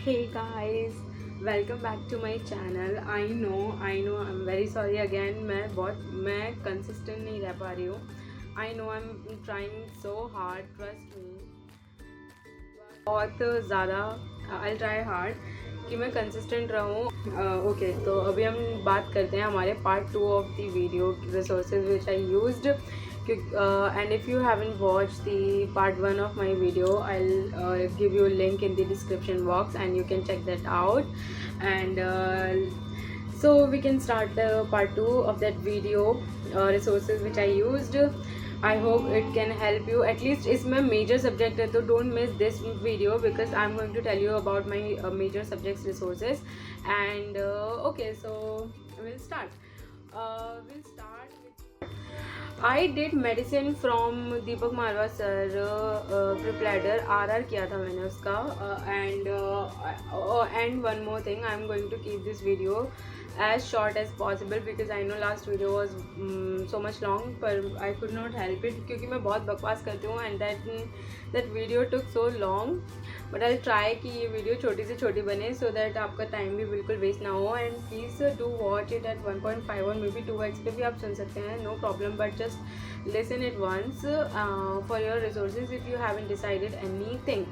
Hey guys, welcome back to my channel. I know I'm very sorry again. मैं consistent नहीं रह पा रही हूँ. I know I'm trying so hard, trust me. बहुत ज़्यादा I'll try hard कि मैं consistent रहूँ. Okay, तो अभी हम बात करते हैं हमारे part 2 of the video resources which I used. And if you haven't watched the part 1 of my video, I'll give you a link in the description box and you can check that out. And so we can start the part 2 of that video resources which I used. I hope it can help you. At least इसमें major subject है, तो don't miss this video because I'm going to tell you about my major subjects resources. And okay, so we'll start. We'll start with I did medicine from Deepak Marwah sir PrepLadder RR किया था मैंने उसका and one more thing, I'm going to keep this video as short as possible because I know last video was so much long, पर I could not help it क्योंकि मैं बहुत बकवास करती हूँ and that video took so long. But I'll try कि ये video छोटी से छोटी बने so that आपका टाइम भी बिल्कुल वेस्ट ना हो. And please do watch it at 1.5 or maybe 2x पे भी आप सुन सकते हैं, no problem, but just listen it once for your resources if you haven't decided anything.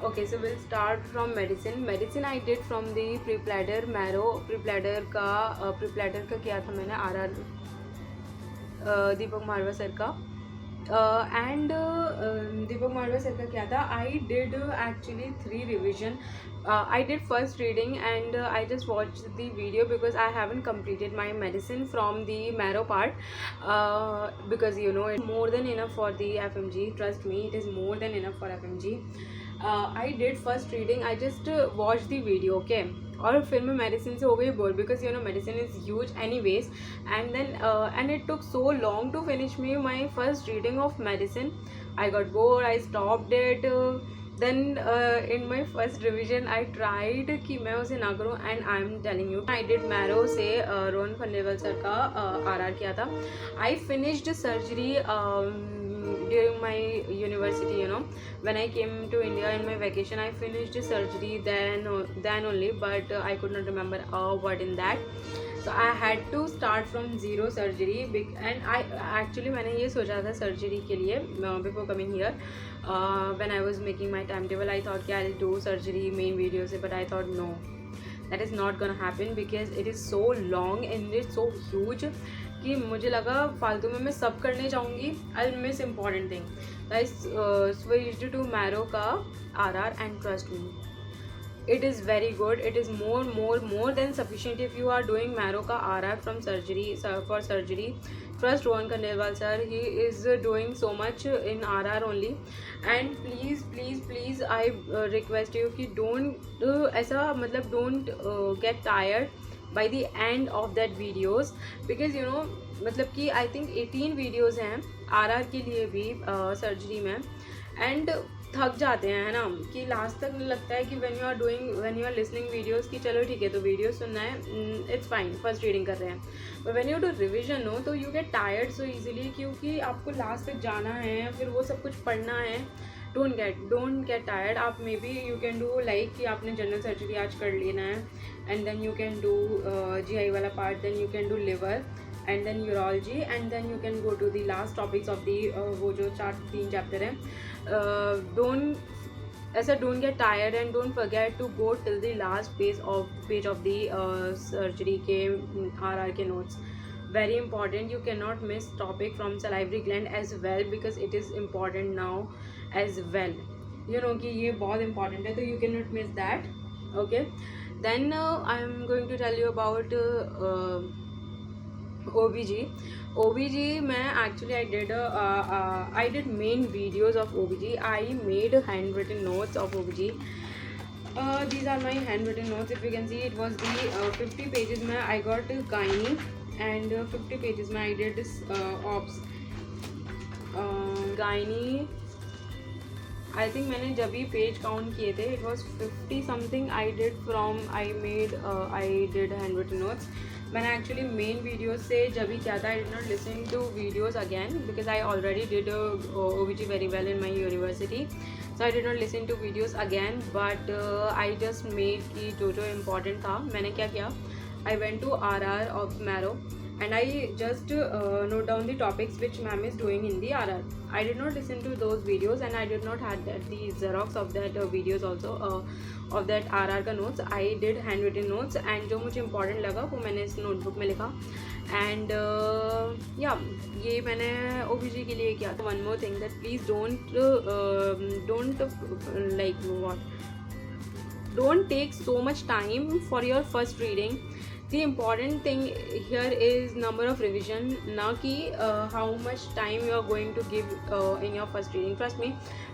Okay, so we'll start from medicine I did from the pre-platter marrow. pre-platter का किया था मैंने RR दीपक Marwah sir का and दीपक मारवा सर का क्या था. I did actually 3 revision. I did first reading and I just watched the video because I haven't completed my medicine from the marrow part because you know it's more than enough for the FMG. Trust me, it is more than enough for FMG. I did first reading. I just watched the video, okay. और फिर मैं medicine से हो गई bore because you no medicine is huge any ways and it took so long to finish me my first reading of medicine. I got bored, I stopped it. Then in my first revision I tried कि मैं उसे ना करूँ and I'm telling you I did marrow से Rohan Khandelwal sir का RR किया था. I finished surgery during my university, you know, when I came to India in my vacation. I finished surgery then only, but I could not remember a word in that, so I had to start from zero surgery. And I actually मैंने ये सोचा था surgery के लिए before coming here. When I was making my timetable I thought कि I'll do surgery main video से, but I thought no, that is not gonna happen because it is so long and it's so huge कि मुझे लगा फालतू में मैं सब करने जाऊँगी. I miss important thing. I switched to Marrow का RR and trust me, it is very good. It is more than sufficient if you are doing marrow ka RR from surgery for surgery. Trust Rohan Khandelwal sir, he is doing so much in RR only. And please I request you कि don't ऐसा मतलब don't get tired by the end of that videos because you know मतलब कि I think 18 videos हैं RR के लिए भी surgery में and थक जाते हैं, है ना, कि लास्ट तक लगता है कि when you are listening videos कि चलो ठीक है तो वीडियो सुनना है, it's fine, फर्स्ट रीडिंग कर रहे हैं. but when you do revision no, तो you get tired so easily क्योंकि आपको लास्ट तक जाना है, फिर वो सब कुछ पढ़ना है. don't get tired. आप may be you can do like कि आपने जनरल सर्जरी आज कर लेना है and then you can do GI वाला part, then you can do liver and then urology and then you can go to the last topics of the वो जो 3 chapter हैं. Don't get tired and don't forget to go till the last page of the surgery के RR के notes. Very important, you cannot miss topic from salivary gland as well because it is important now as well, you know कि ये बहुत important है, तो you cannot miss that. Okay, then I'm going to tell you about OBG मैं actually I did main videos of OBG. I made handwritten notes of OBG. These are my handwritten notes. If you can see, it was the 50 pages में I got gynae and 50 pages में I did ops. gynae I think मैंने जब भी page count किए थे it was 50 something. I did handwritten notes. मैंने actually main video से जब भी किया था, I did not listen to videos again because I already did OBG very well in my university. So I did not listen to videos again, but I just made कि जो important था मैंने क्या किया, I went to RR of Marrow and I just note down the topics which ma'am is doing in the RR. I did not listen to those videos and I did not had the Xerox of that videos also of that RR का notes. I did handwritten notes and जो मुझे important लगा वो मैंने इस notebook में लिखा. And या ये मैंने OBG के लिए किया था. One more thing that please don't like what don't take so much time for your first reading. The important thing here is number of revision, ना कि how much time you are going to give in your first reading. Trust me,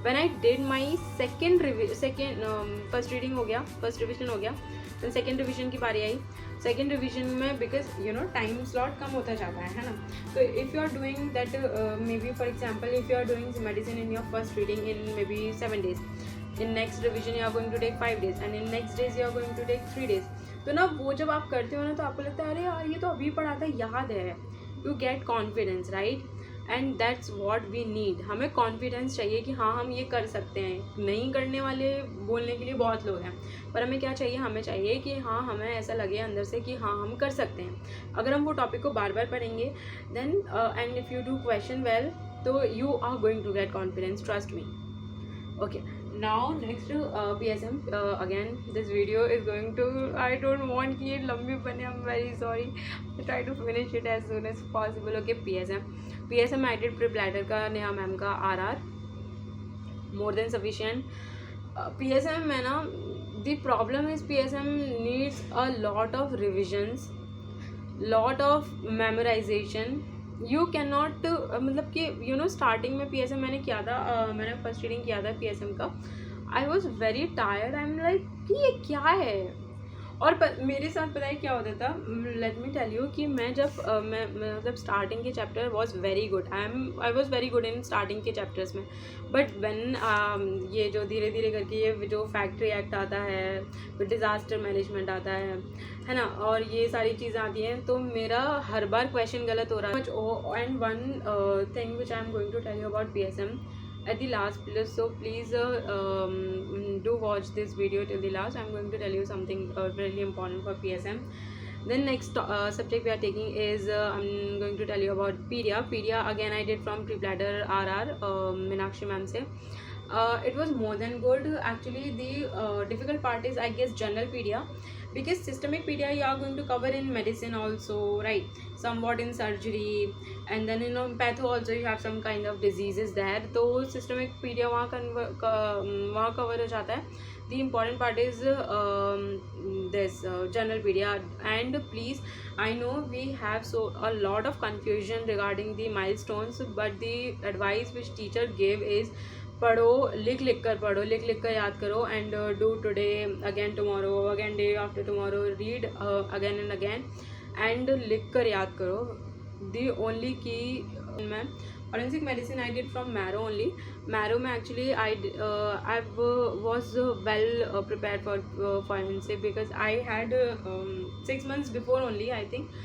when I did my second first reading हो गया, first revision हो गया, then second revision की बारी आई. Second revision में because you know time slot कम होता जाता है ना. तो if you are doing that maybe for example if you are doing medicine in your first reading in maybe 7 days, in next revision you are going to take 5 days and in next days you are going to take 3 days. तो ना वो जब आप करते हो ना तो आपको लगता है अरे यार ये तो अभी पढ़ा था, याद है. You get confidence, right? And that's what we need. हमें कॉन्फिडेंस चाहिए कि हाँ हम ये कर सकते हैं. नहीं करने वाले बोलने के लिए बहुत लोग हैं, पर हमें क्या चाहिए, हमें चाहिए कि हाँ हमें ऐसा लगे अंदर से कि हाँ हम कर सकते हैं. अगर हम वो टॉपिक को बार बार पढ़ेंगे then and if you do question well तो you are going to get confidence, trust me. Okay, now next PSM. Again, this video is going to, I don't want कि ये लंबी बने. I'm very sorry. I try to finish it as soon as possible. Okay, PSM I did pre-platter का Neha ma'am का RR more than sufficient. PSM में ना the problem is PSM needs a lot of revisions, lot of memorization. You can not मतलब कि you know starting में PSM मैंने किया था, मैंने फर्स्ट रीडिंग किया था PSM का. I was very tired. I am like कि ये क्या है. और मेरे साथ पता है क्या होता था, लेट मी टेल यू कि मैं जब मैं मतलब स्टार्टिंग के chapter was very good. I was very good in starting के चैप्टर्स में. बट व्हेन ये जो धीरे धीरे करके ये जो फैक्ट्री एक्ट आता है, फिर डिज़ास्टर मैनेजमेंट आता है ना, और ये सारी चीज़ें आती हैं, तो मेरा हर बार क्वेश्चन गलत हो रहा है. And one thing which I am going to tell you about PSM at the last place, so please do watch this video till the last. I'm going to tell you something really important for PSM. Then next subject we are taking is I'm going to tell you about pedia again I did from pre-platter RR Meenakshi ma'am se. It was more than good. Actually the difficult part is I guess general pedia, because systemic pedia you are going to cover in medicine also, right? Somewhat in surgery, and then in patho also you have some kind of diseases there. तो systemic pedia वहाँ cover हो जाता है. The important part is this general pedia. And please, I know we have a lot of confusion regarding the milestones, but the advice which teacher gave is पढ़ो, लिख लिख कर याद करो. And do today again, tomorrow again, day after tomorrow, read again and again and लिख कर याद करो. दी ओनली की मैं forensic medicine I did from Marrow only. Marrow में actually I was well prepared for forensic because I had 6 months before only I think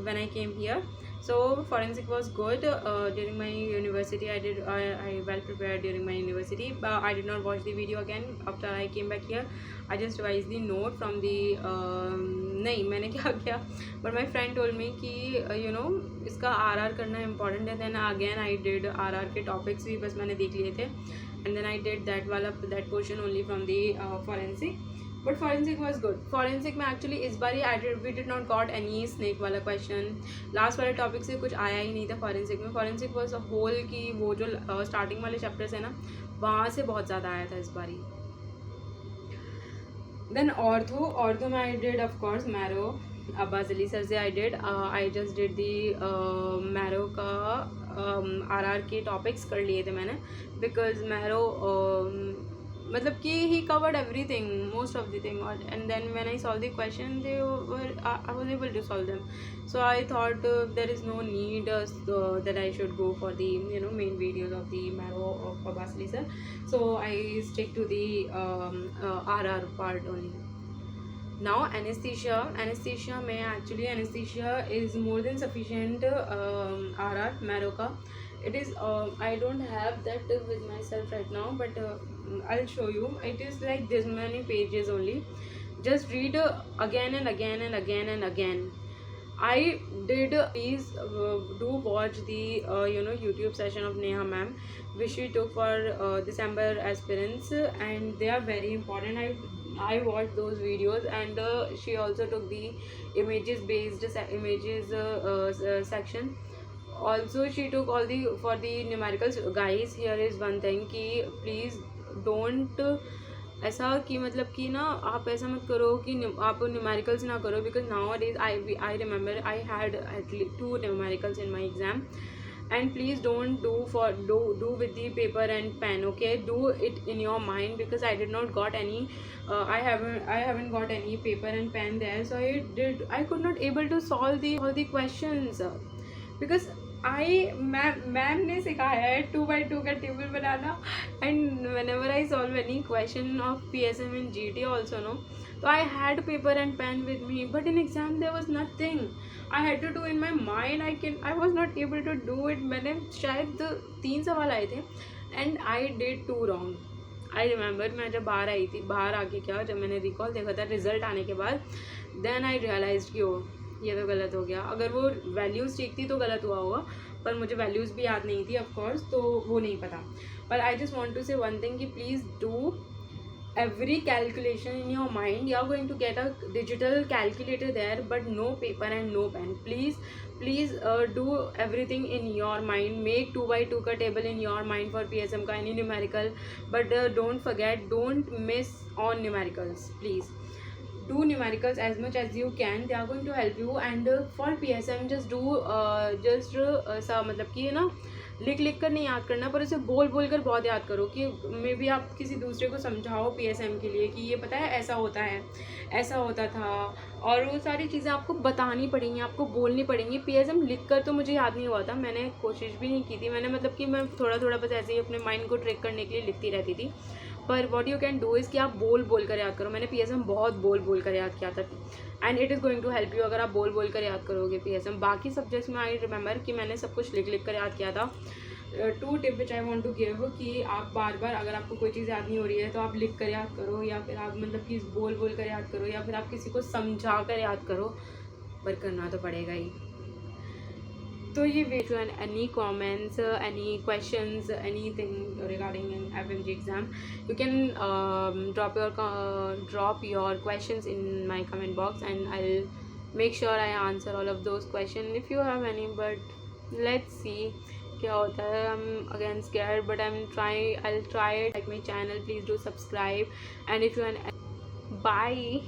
when I came here. So forensic was good during my university. I well prepared during my university. But I did not watch the video again after I came back here. I just revised the note from the नहीं मैंने क्या किया, but my friend told me कि you know इसका RR करना important है. Then again I did RR के topics भी बस मैंने देख लिए थे, and then I did that portion only from the forensic. But forensic was good. Forensic में एक्चुअली इस बार ही we did not got any snake वाला क्वेश्चन. लास्ट वाले टॉपिक से कुछ आया ही नहीं था फॉरेंसिक में. फॉरेंसिक वॉज अ होल की वो जो स्टार्टिंग वाले चैप्टर्स है ना, वहाँ से बहुत ज़्यादा आया था इस बार ही. देन ऑर्थो में I did of course marrow. Abbas Ali sir से I just did the marrow का RR के टॉपिक्स कर लिए थे मैंने, बिकॉज मैरो मतलब कि ही covered everything, most of the thing. And then when I solve the question I was able to solve them. So I thought there is no need that I should go for the you know main videos of the marrow of Abbas Ali sir. So I stick to the RR part only. Now anesthesia में actually anesthesia is more than sufficient. RR Maroka, it is I don't have that with myself right now, but I'll show you. It is like this many pages only. Just read again and again and again and again. I did. Please do watch the YouTube session of Neha ma'am, which she took for December aspirants, and they are very important. I watched those videos, and she also took the images based images section. Also, she took all the for the numericals. Guys, here is one thing कि please don't ऐसा कि मतलब कि ना आप ऐसा मत करो कि आप न्यूमेरिकल्स ना करो, because now days I remember I had at least 2 numericals in my exam. And please don't do with the paper and pen, okay? Do it in your mind, because I did not got any I haven't got any paper and pen there, so I could not able to solve the questions, because I ma'am ने सिखाया है 2x2 का table बनाना. And whenever I solve any question of PSM in GT also no, तो I had paper and pen with me, but in exam there was nothing. I had to do in my mind. I was not able to do it. मैंने शायद 3 सवाल आए थे and I did 2 wrong. I remember मैं जब बाहर आई थी, बाहर आके क्या, जब मैंने रिकॉल देखा था रिजल्ट आने के बाद, देन आई रियलाइज कि ओ ये तो गलत हो गया. अगर वो वैल्यूज़ ठीक थी तो गलत हुआ होगा, पर मुझे वैल्यूज़ भी याद नहीं थी ऑफ कोर्स, तो वो नहीं पता. पर आई जस्ट वांट टू से वन थिंग कि please do every calculation in your mind. You are going to get a digital calculator there, but no paper and no pen. Please do everything in your mind. Make 2x2 ka table in your mind for PSM ka any numerical, but don't forget, don't miss on numericals. Please do numericals as much as you can. They are going to help you. And for PSM just do सा मतलब कि ना लिख कर नहीं याद करना, पर उसे बोल कर बहुत याद करो. कि मे बी आप किसी दूसरे को समझाओ PSM के लिए कि ये पता है ऐसा होता है, ऐसा होता था, और वो सारी चीज़ें आपको बतानी पड़ेंगी, आपको बोलनी पड़ेंगी. PSM लिख कर तो मुझे याद नहीं हुआ था, मैंने कोशिश भी नहीं की थी. मैंने मतलब कि मैं थोड़ा बस ऐसे ही अपने माइंड को ट्रिक करने के लिए लिखती रहती थी. पर what you can do is कि आप बोल कर याद करो. मैंने PSM बहुत बोल कर याद किया था, and it is going to help you अगर आप बोल कर याद करोगे PSM. बाकी सब्जेक्ट्स में आई रिमेंबर कि मैंने सब कुछ लिख कर याद किया था. 2 tip which I want to give कि आप बार अगर आपको कोई चीज़ याद नहीं हो रही है तो आप लिख कर याद करो, या फिर आप मतलब कि बोल कर याद करो, या फिर आप किसी को समझा कर याद करो, पर करना तो पड़ेगा ही. तो ये video and any comments, any questions, anything regarding an FMG exam, you can drop your questions in my comment box, and I'll make sure I answer all of those questions if you have any. But let's see क्या होता है. I'm again scared, but I'll try it. Like my channel, please do subscribe, and if you want, bye.